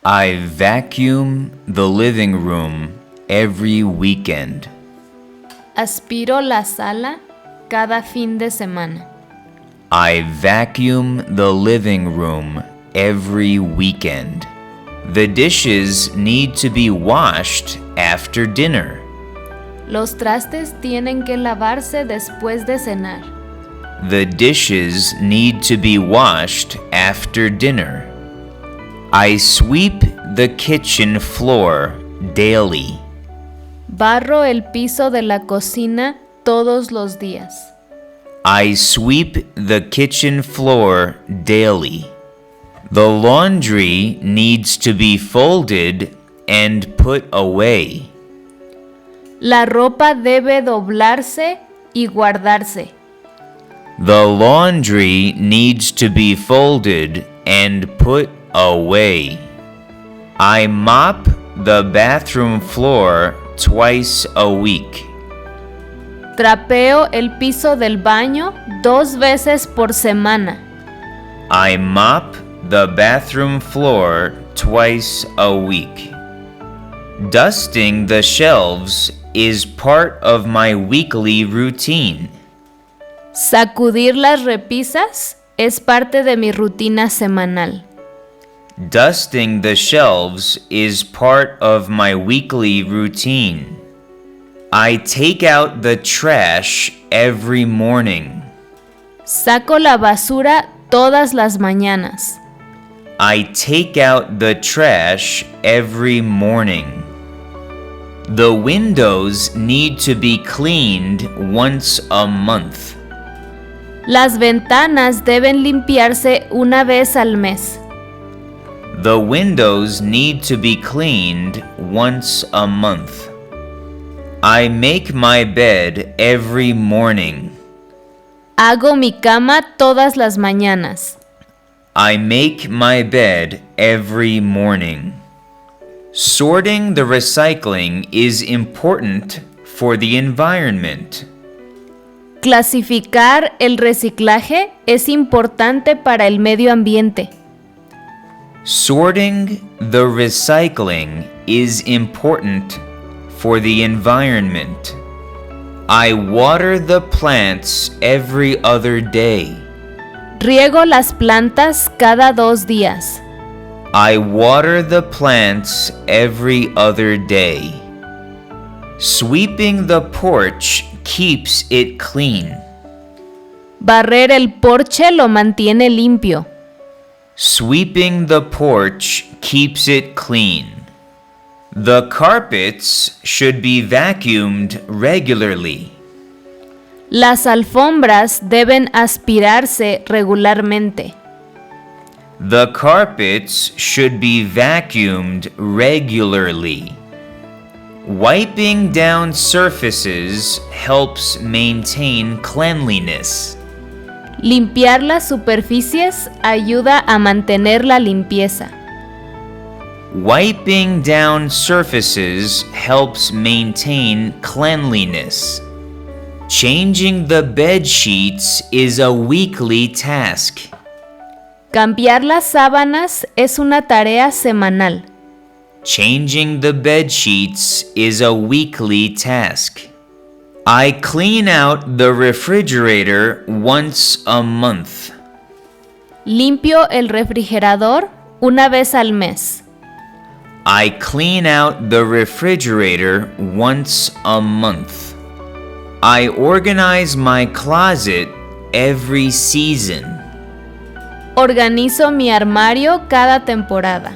I vacuum the living room every weekend. Aspiro la sala cada fin de semana. I vacuum the living room every weekend. The dishes need to be washed after dinner. Los trastes tienen que lavarse después de cenar. The dishes need to be washed after dinner. I sweep the kitchen floor daily. Barro el piso de la cocina todos los días. I sweep the kitchen floor daily. The laundry needs to be folded and put away. La ropa debe doblarse y guardarse. The laundry needs to be folded and put away. I mop the bathroom floor twice a week. Trapeo el piso del baño 2 veces por semana. I mop the bathroom floor twice a week. Dusting the shelves is part of my weekly routine. Sacudir las repisas es parte de mi rutina semanal. Dusting the shelves is part of my weekly routine. I take out the trash every morning. Saco la basura todas las mañanas. I take out the trash every morning. The windows need to be cleaned once a month. Las ventanas deben limpiarse una vez al mes. The windows need to be cleaned once a month. I make my bed every morning. Hago mi cama todas las mañanas. I make my bed every morning. Sorting the recycling is important for the environment. Clasificar el reciclaje es importante para el medio ambiente. Sorting the recycling is important for the environment. I water the plants every other day. Riego las plantas cada 2 días. I water the plants every other day. Sweeping the porch keeps it clean. Barrer el porche lo mantiene limpio. Sweeping the porch keeps it clean. The carpets should be vacuumed regularly. Las alfombras deben aspirarse regularmente. The carpets should be vacuumed regularly. Wiping down surfaces helps maintain cleanliness. Limpiar las superficies ayuda a mantener la limpieza. Wiping down surfaces helps maintain cleanliness. Changing the bed sheets is a weekly task. Cambiar las sábanas es una tarea semanal. Changing the bed sheets is a weekly task. I clean out the refrigerator once a month. Limpio el refrigerador una vez al mes. I clean out the refrigerator once a month. I organize my closet every season. Organizo mi armario cada temporada.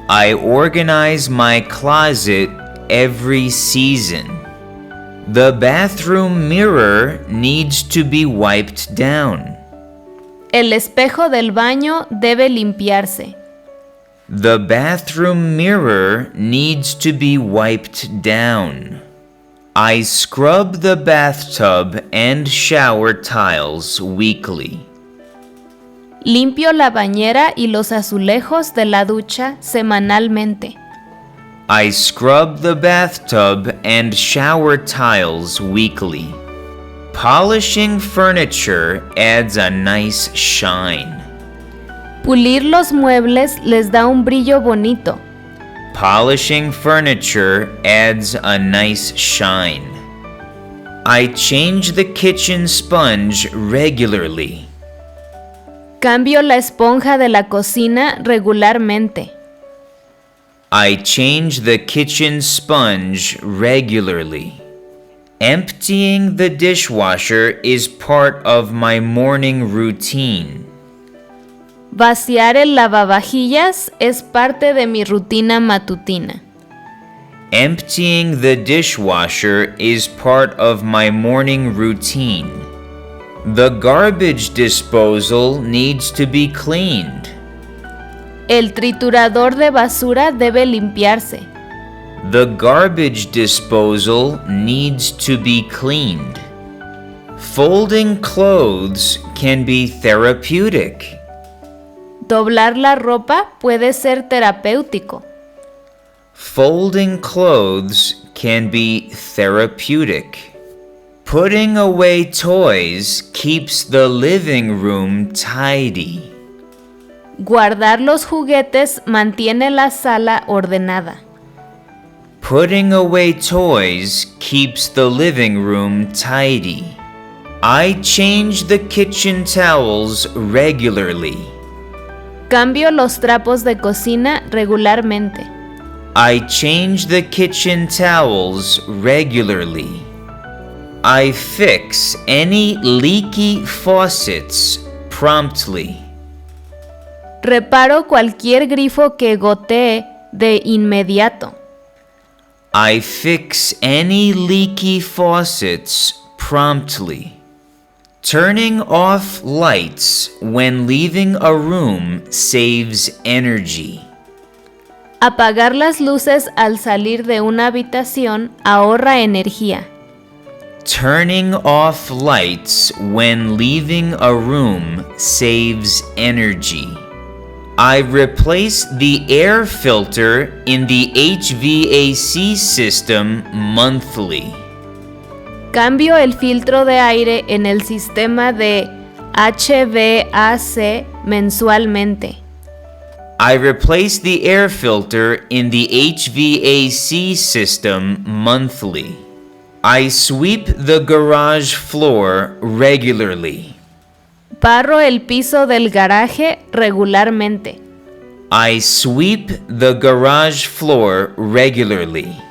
I organize my closet every season. The bathroom mirror needs to be wiped down. El espejo del baño debe limpiarse. The bathroom mirror needs to be wiped down. I scrub the bathtub and shower tiles weekly. Limpio la bañera y los azulejos de la ducha semanalmente. I scrub the bathtub and shower tiles weekly. Polishing furniture adds a nice shine. Pulir los muebles les da un brillo bonito. Polishing furniture adds a nice shine. I change the kitchen sponge regularly. Cambio la esponja de la cocina regularmente. I change the kitchen sponge regularly. Emptying the dishwasher is part of my morning routine. Vaciar el lavavajillas es parte de mi rutina matutina. Emptying the dishwasher is part of my morning routine. The garbage disposal needs to be cleaned. El triturador de basura debe limpiarse. The garbage disposal needs to be cleaned. Folding clothes can be therapeutic. Doblar la ropa puede ser terapéutico. Folding clothes can be therapeutic. Putting away toys keeps the living room tidy. Guardar los juguetes mantiene la sala ordenada. Putting away toys keeps the living room tidy. I change the kitchen towels regularly. Cambio los trapos de cocina regularmente. I change the kitchen towels regularly. I fix any leaky faucets promptly. Reparo cualquier grifo que gotee de inmediato. I fix any leaky faucets promptly. Turning off lights when leaving a room saves energy. Apagar las luces al salir de una habitación ahorra energía. Turning off lights when leaving a room saves energy. I replace the air filter in the HVAC system monthly. Cambio el filtro de aire en el sistema de HVAC mensualmente. I replace the air filter in the HVAC system monthly. I sweep the garage floor regularly. Barro el piso del garaje regularmente. I sweep the garage floor regularly.